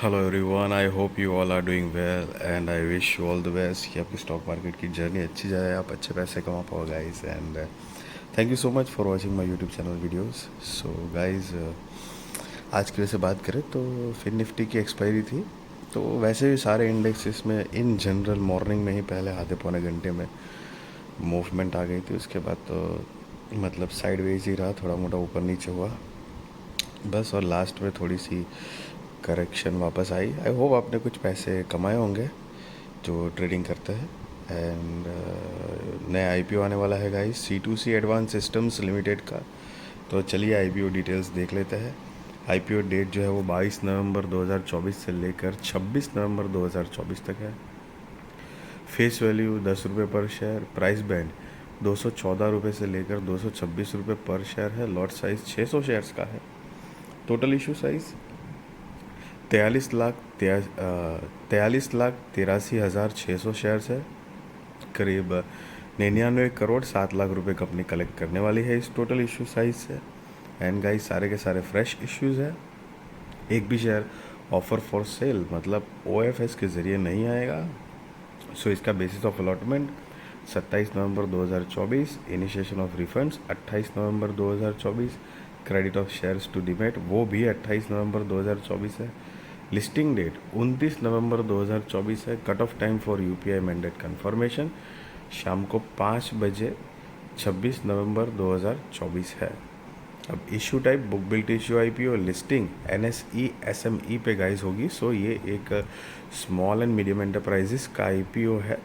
Hello everyone, I hope you all are doing well and I wish you all the best कि आपकी stock market की journey अच्छी जाए, आप अच्छे पैसे कमा पाओ guys. And thank you so much for watching my YouTube channel videos. So guys, आज की वैसे बात करें तो फिन निफ्टी की एक्सपायरी थी। तो वैसे भी सारे इंडेक्सेस में इन जनरल मॉर्निंग में ही पहले आधे पौने घंटे में मूवमेंट आ गई थी। उसके बाद तो मतलब साइडवेज ही रहा, थोड़ा मोटा ऊपर नीचे हुआ बस, और लास्ट में थोड़ी सी करेक्शन वापस आई। आई होप आपने कुछ पैसे कमाए होंगे जो ट्रेडिंग करते हैं। एंड नया आईपीओ आने वाला है guys, C2C advance systems limited का। तो चलिए आईपीओ डिटेल्स देख लेते हैं। आईपीओ डेट जो है वो 22 नवंबर 2024 से लेकर 26 नवंबर 2024 तक है। फेस वैल्यू 10 रुपये पर शेयर। प्राइस बैंड 214 रुपये से लेकर 226 रुपये पर शेयर है। लॉट साइज 600 शेयर्स का है। Total issue size 43 lakh shares है। करीब 99 करोड़ 7 लाख रुपए कंपनी कलेक्ट करने वाली है इस टोटल इशू साइज से। एंड गाइस, सारे के सारे फ्रेश इश्यूज है। एक भी शेयर ऑफर फॉर सेल मतलब OFS के ज़रिए नहीं आएगा। सो इसका basis of allotment 27 November 2024। Initiation of refunds 28 November 2024। Credit of shares to demat वो भी 28 नवंबर 2024 है। लिस्टिंग डेट 29 नवंबर 2024 है। Cut off time for UPI mandate confirmation शाम को 5 बजे 26 नवंबर 2024 है। अब issue type book built issue IPO listing NSE SME पे गाइस होगी। सो ये एक स्मॉल एंड मीडियम एंटरप्राइजेस का IPO है।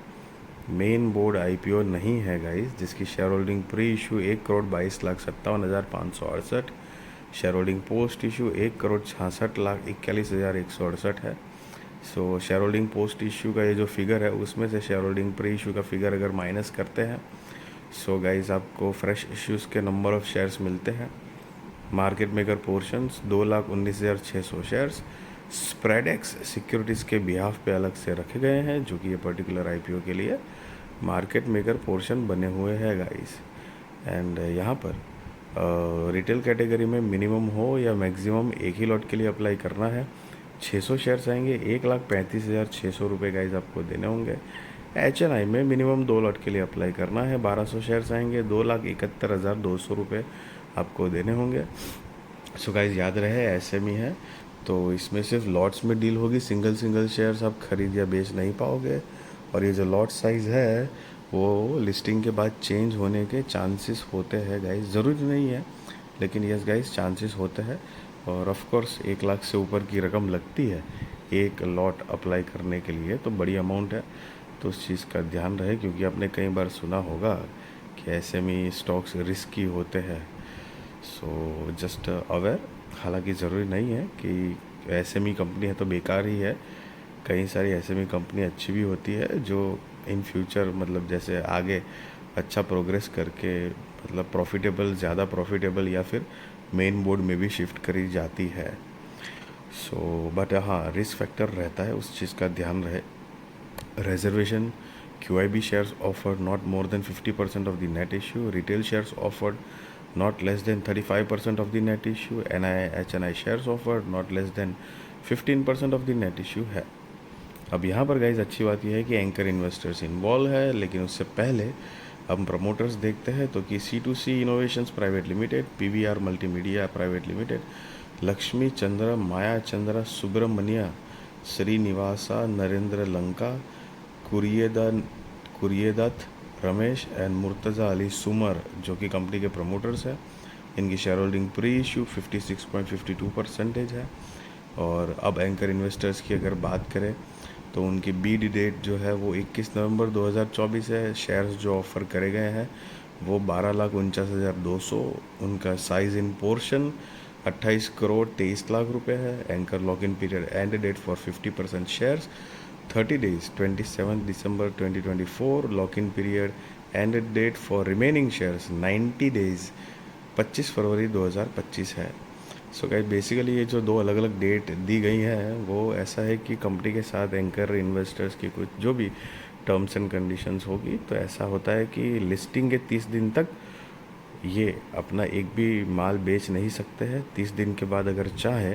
मेन बोर्ड IPO नहीं है गाइस, जिसकी share holding pre issue 1 crore 22 lakh 57 हज़ार 568। Share holding post issue 1 crore 66 lakh 41 हज़ार 168 है। So share holding post issue का ये जो फिगर है उसमें से शेयर होल्डिंग प्री इशू का फिगर अगर माइनस करते हैं, सो गाइस आपको फ्रेश इश्यूज़ के नंबर ऑफ़ शेयर्स मिलते हैं। Market maker portions 2,19,600 shares Spreadex securities के बिहाफ पे अलग से रखे गए हैं, जो कि ये पर्टिकुलर IPO के लिए मार्केट मेकर पोर्शन बने हुए हैं गाइस। एंड यहाँ पर रिटेल कैटेगरी में मिनिमम हो या मैक्सिमम एक ही लॉट के लिए अप्लाई करना है। 600 शेयर्स आएंगे, 1,35,600 रुपये गाइस आपको देने होंगे। HNI में मिनिमम 2 लॉट के लिए अप्लाई करना है। 1200 शेयर्स आएंगे, 2,71,200 रुपये आपको देने होंगे। सो गाइस याद रहे SME है तो इसमें सिर्फ लॉट्स में डील होगी, सिंगल सिंगल शेयर्स आप खरीद या बेच नहीं पाओगे। और ये जो लॉट साइज़ है वो लिस्टिंग के बाद चेंज होने के चांसेस होते हैं गाइस, ज़रूरी नहीं है लेकिन यस गाइस चांसेस होते हैं। और ऑफ कोर्स 1 लाख से ऊपर की रकम लगती है एक लॉट अप्लाई करने के लिए, तो बड़ी अमाउंट है। तो उस चीज़ का ध्यान रहे, क्योंकि आपने कई बार सुना होगा कि SME स्टॉक्स रिस्की होते हैं। सो जस्ट अवेयर, हालांकि ज़रूरी नहीं है कि SME कंपनी है तो बेकार ही है। कई सारी SME कंपनी अच्छी भी होती है जो इन फ्यूचर मतलब जैसे आगे अच्छा प्रोग्रेस करके मतलब प्रॉफिटेबल, ज़्यादा प्रॉफिटेबल या फिर मेन बोर्ड में भी शिफ्ट करी जाती है। सो बट हाँ, रिस्क फैक्टर रहता है, उस चीज़ का ध्यान रहे। Reservation QIB shares offered not more than 50% of the net issue. Retail shares offered not less than 35% of the net issue. NI HNI shares offered not less than 15% of the net issue है। अब यहाँ पर guys अच्छी बात यह है कि anchor investors involve है, लेकिन उससे पहले हम प्रमोटर्स देखते हैं तो कि C2C innovations private limited, PVR multimedia private limited, Lakshmi Chandra, Maya Chandra, Subramanya, Srinivasa, Narendra Lanka, Kuriyadatta, Ramesh and Murtaza Ali Sumar, जो कि कंपनी के प्रमोटर्स हैं। इनकी शेयर होल्डिंग प्री इशू 56.52% है। और अब एंकर इन्वेस्टर्स की अगर बात करें तो उनकी बीड डेट जो है वो 21 नवंबर 2024 है। शेयर्स जो ऑफ़र करे गए हैं वो 12,49,200। उनका size in portion 28 crore 23 lakh रुपए है। Anchor lock in period end date for 50% shares 30 days 27 December 2024। Lock in period end date for remaining shares 90 days 25 फरवरी 2025 है। सो गाइस बेसिकली ये जो दो अलग अलग डेट दी गई हैं वो ऐसा है कि कंपनी के साथ एंकर इन्वेस्टर्स की कुछ जो भी टर्म्स एंड कंडीशंस होगी, तो ऐसा होता है कि लिस्टिंग के 30 दिन तक ये अपना एक भी माल बेच नहीं सकते हैं। 30 दिन के बाद अगर चाहे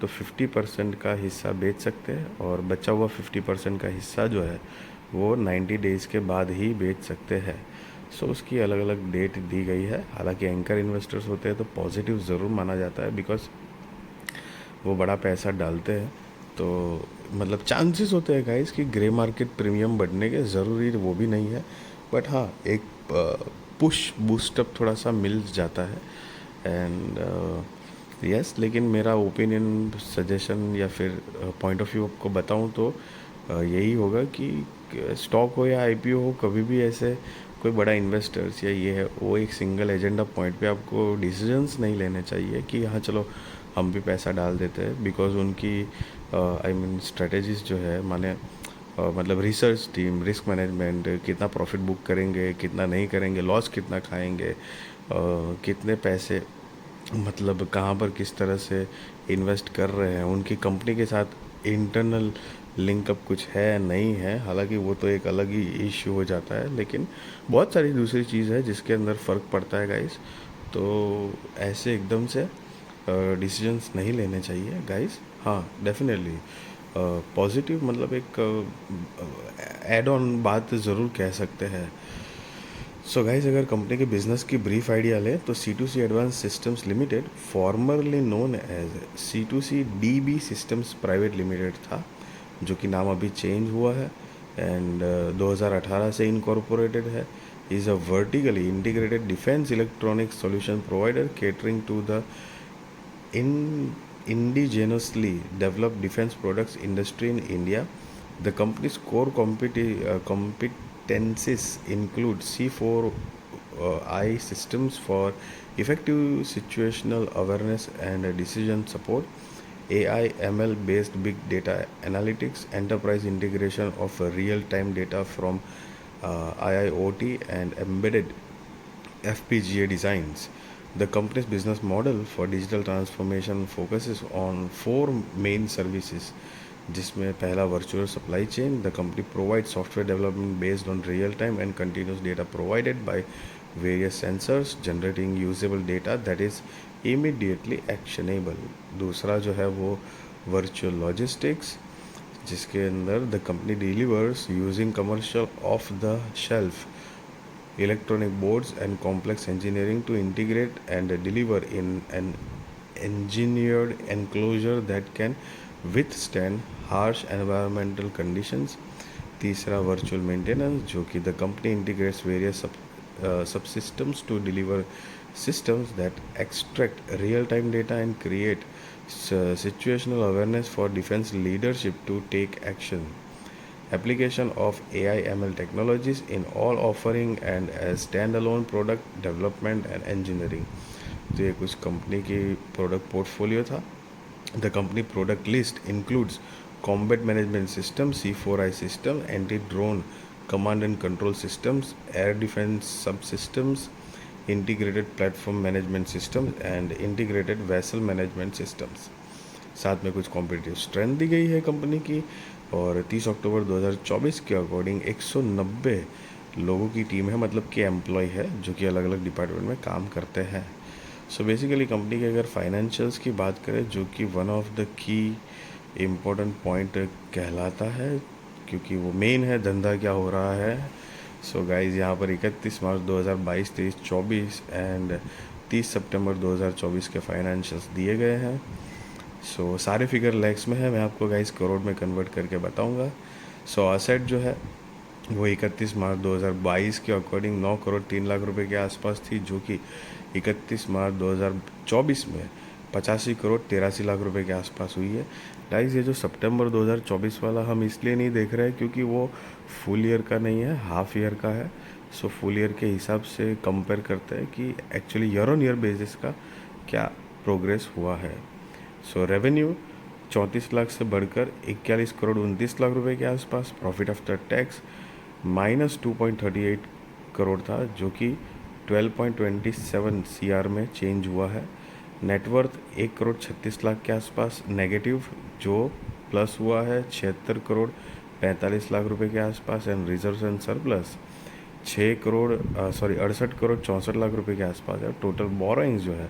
तो 50% का हिस्सा बेच सकते हैं और बचा हुआ 50% का हिस्सा जो है वो 90 डेज़ के बाद ही बेच सकते हैं। सो उसकी अलग अलग डेट दी गई है। हालांकि एंकर इन्वेस्टर्स होते हैं तो पॉजिटिव ज़रूर माना जाता है, बिकॉज वो बड़ा पैसा डालते हैं, तो मतलब चांसेस होते हैं गाइस कि ग्रे मार्केट प्रीमियम बढ़ने के, ज़रूरी वो भी नहीं है, बट हाँ एक पुश बूस्टअप थोड़ा सा मिल जाता है। एंड यस, लेकिन मेरा ओपिनियन, सजेशन या फिर पॉइंट ऑफ व्यू आपको बताऊं तो यही होगा कि स्टॉक हो या आईपीओ हो, कभी भी ऐसे कोई बड़ा इन्वेस्टर्स या ये है वो एक सिंगल एजेंडा पॉइंट पे आपको डिसीजंस नहीं लेने चाहिए कि हाँ चलो हम भी पैसा डाल देते हैं, बिकॉज उनकी आई मीन स्ट्रेटेजीज जो है, माने मतलब रिसर्च टीम, रिस्क मैनेजमेंट, कितना प्रॉफिट बुक करेंगे, कितना नहीं करेंगे, लॉस कितना खाएंगे, कितने पैसे मतलब कहाँ पर किस तरह से इन्वेस्ट कर रहे हैं, उनकी कंपनी के साथ इंटरनल लिंकअप कुछ है नहीं है, हालांकि वो तो एक अलग ही इश्यू हो जाता है, लेकिन बहुत सारी दूसरी चीज़ है जिसके अंदर फ़र्क पड़ता है गाइस। तो ऐसे एकदम से डिसीजंस नहीं लेने चाहिए गाइस। हाँ डेफिनेटली पॉजिटिव मतलब एक एड ऑन बात ज़रूर कह सकते हैं। सो गाइस, अगर कंपनी के बिजनेस की ब्रीफ आइडिया लें तो C2C advance systems limited, formerly known as C2C DB systems private limited था, जो कि नाम अभी चेंज हुआ है एंड 2018 से इनकॉर्पोरेटेड है। Is a vertically integrated defence electronic solution provider catering to the indigenously developed defense products industry in India. The company's core competencies include C4I systems for effective situational awareness and decision support, AI ML based big data analytics, enterprise integration of real time data from IIoT, and embedded FPGA designs. The company's business model for digital transformation focuses on four main services, जिसमें पहला virtual supply chain. The company provides software development based on real-time and continuous data provided by various sensors, generating usable data that is immediately actionable. दूसरा जो है वो virtual logistics, जिसके अंदर the company delivers using commercial of the shelf electronic boards and complex engineering to integrate and deliver in an engineered enclosure that can withstand harsh environmental conditions. तीसरा virtual maintenance, जो कि the company integrates various subsystems to deliver systems that extract real-time data and create situational awareness for defense leadership to take action. Application of AI ML technologies in all offering and as standalone product development and engineering. तो ये कुछ company की product portfolio था. The company product list includes combat management system, C4I system, anti drone command and control systems, air defence sub systems, integrated platform management systems and integrated vessel management systems. साथ में कुछ competitive strength दी गई है company की. और 30 अक्टूबर 2024 के according 190 लोगों की टीम है, मतलब कि एम्प्लॉय है, जो कि अलग अलग डिपार्टमेंट में काम करते हैं. सो बेसिकली कंपनी के अगर फाइनेंशियल्स की बात करें, जो कि one of the key important point कहलाता है, क्योंकि वो मेन है धंधा क्या हो रहा है. सो गाइज, यहाँ पर 31 मार्च 2022, 23, 24 एंड 30 सितंबर 2024 के फाइनेंशियल्स दिए गए हैं. सो सारे फिगर लैक्स में है, मैं आपको गाइस करोड़ में कन्वर्ट करके बताऊंगा. सो असेट जो है वो 31 मार्च 2022 के अकॉर्डिंग 9 करोड़ 3 लाख रुपए के आसपास थी, जो कि 31 मार्च 2024 में 85 करोड़ 83 लाख रुपए के आसपास हुई है. गाइस, ये जो सितंबर 2024 वाला हम इसलिए नहीं देख रहे हैं क्योंकि वो फुल ईयर का नहीं है, हाफ ईयर का है. सो फुल ईयर के हिसाब से कंपेयर करते हैं कि actually year on year basis का क्या प्रोग्रेस हुआ है. सो रेवेन्यू 34 लाख से बढ़कर 41 करोड़ 29 लाख रुपए के आसपास. प्रॉफिट आफ्टर टैक्स -2.38 करोड़ था, जो कि 12.27 CR में चेंज हुआ है. नेटवर्थ 1 करोड़ 36 लाख के आसपास नेगेटिव, जो प्लस हुआ है 76 करोड़ 45 लाख रुपए के आसपास. And reserve and surplus 68 crore 64 lakh रुपए के आसपास है. टोटल बोरोइंग्स जो है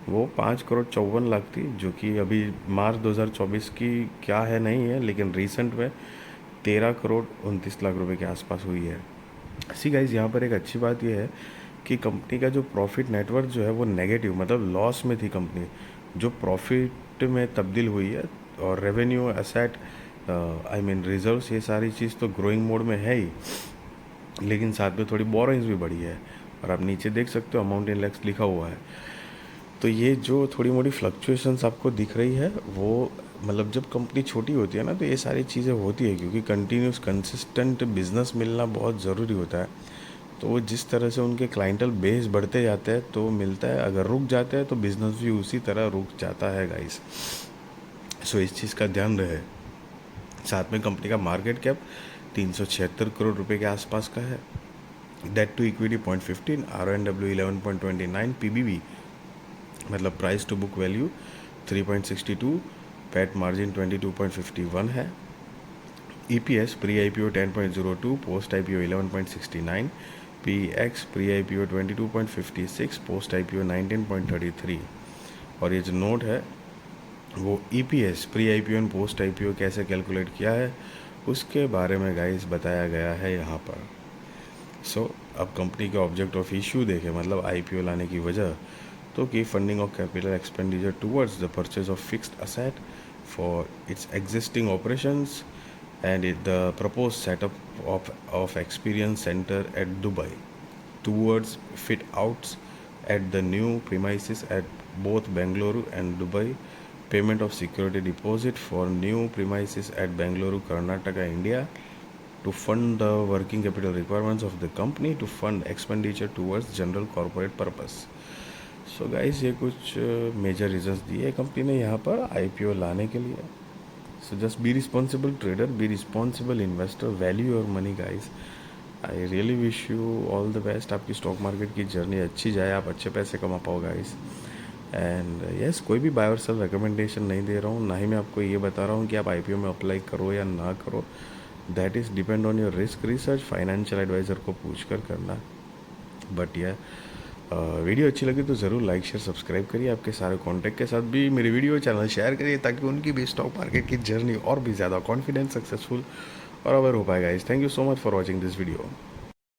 वो 5 करोड़ 54 लाख थी, जो कि अभी मार्च 2024 की क्या है नहीं है, लेकिन रिसेंट में 13 करोड़ 29 लाख रुपए के आसपास हुई है। सी गाइज, यहाँ पर एक अच्छी बात यह है कि कंपनी का जो प्रॉफिट नेटवर्क जो है वो नेगेटिव, मतलब लॉस में थी कंपनी, जो प्रॉफिट में तब्दील हुई है। और revenue, asset, I mean reserves, ये सारी चीज़ तो ग्रोइंग मोड में है ही, लेकिन साथ में थोड़ी बोरोइंग्स भी बढ़ी है। और आप नीचे देख सकते हो अमाउंट इन लैक्स लिखा हुआ है। तो ये जो थोड़ी मोड़ी फ्लक्चुएशंस आपको दिख रही है, वो मतलब जब कंपनी छोटी होती है ना, तो ये सारी चीज़ें होती है, क्योंकि कंटिन्यूस कंसिस्टेंट बिजनेस मिलना बहुत ज़रूरी होता है। तो वो जिस तरह से उनके क्लाइंटल बेस बढ़ते जाते हैं तो मिलता है, अगर रुक जाते हैं तो बिजनेस भी उसी तरह रुक जाता है गाइस। सो इस चीज़ का ध्यान रहे। साथ में कंपनी का मार्केट कैप 376 करोड़ रुपए के आसपास का है। Debt to equity 0.15, RONW 11.29, PBV मतलब price to book value 3.62, PAT margin 22.51 है। EPS pre IPO 10.02, post IPO 11.69, PX pre IPO 22.56, post IPO 19.33। और ये जो नोट है वो EPS pre IPO and post IPO कैसे कैलकुलेट किया है उसके बारे में गाइस बताया गया है यहाँ पर। सो अब कंपनी के ऑब्जेक्ट ऑफ इशू देखें, मतलब IPO लाने की वजह, तो कि funding of capital expenditure towards the purchase of fixed asset for its existing operations and the proposed setup of experience center at Dubai towards fit outs at the new premises at both Bengaluru and Dubai, payment of security deposit for new premises at Bengaluru, Karnataka, India, to fund the working capital requirements of the company, to fund expenditure towards general corporate purpose. So guys, ये कुछ major reasons दिए company ने यहाँ पर IPO लाने के लिए। So just be responsible trader, be responsible investor, value your money guys. I really wish you all the best. आपकी स्टॉक मार्केट की जर्नी अच्छी जाए, आप अच्छे पैसे कमा पाओ गाइस। एंड यस, कोई भी बाय और सेल रिकमेंडेशन नहीं दे रहा हूँ, ना ही मैं आपको ये बता रहा हूँ कि आप IPO में अप्लाई करो या ना करो। That is depend on your risk research, financial advisor को पूछ कर करना। बट यह वीडियो अच्छी लगी तो ज़रूर लाइक शेयर सब्सक्राइब करिए। आपके सारे कॉन्टैक्ट के साथ भी मेरे वीडियो चैनल शेयर करिए, ताकि उनकी भी स्टॉक मार्केट की जर्नी और भी ज़्यादा कॉन्फिडेंस, सक्सेसफुल और अवेयर हो पाएगा। Thank you so much for watching this video.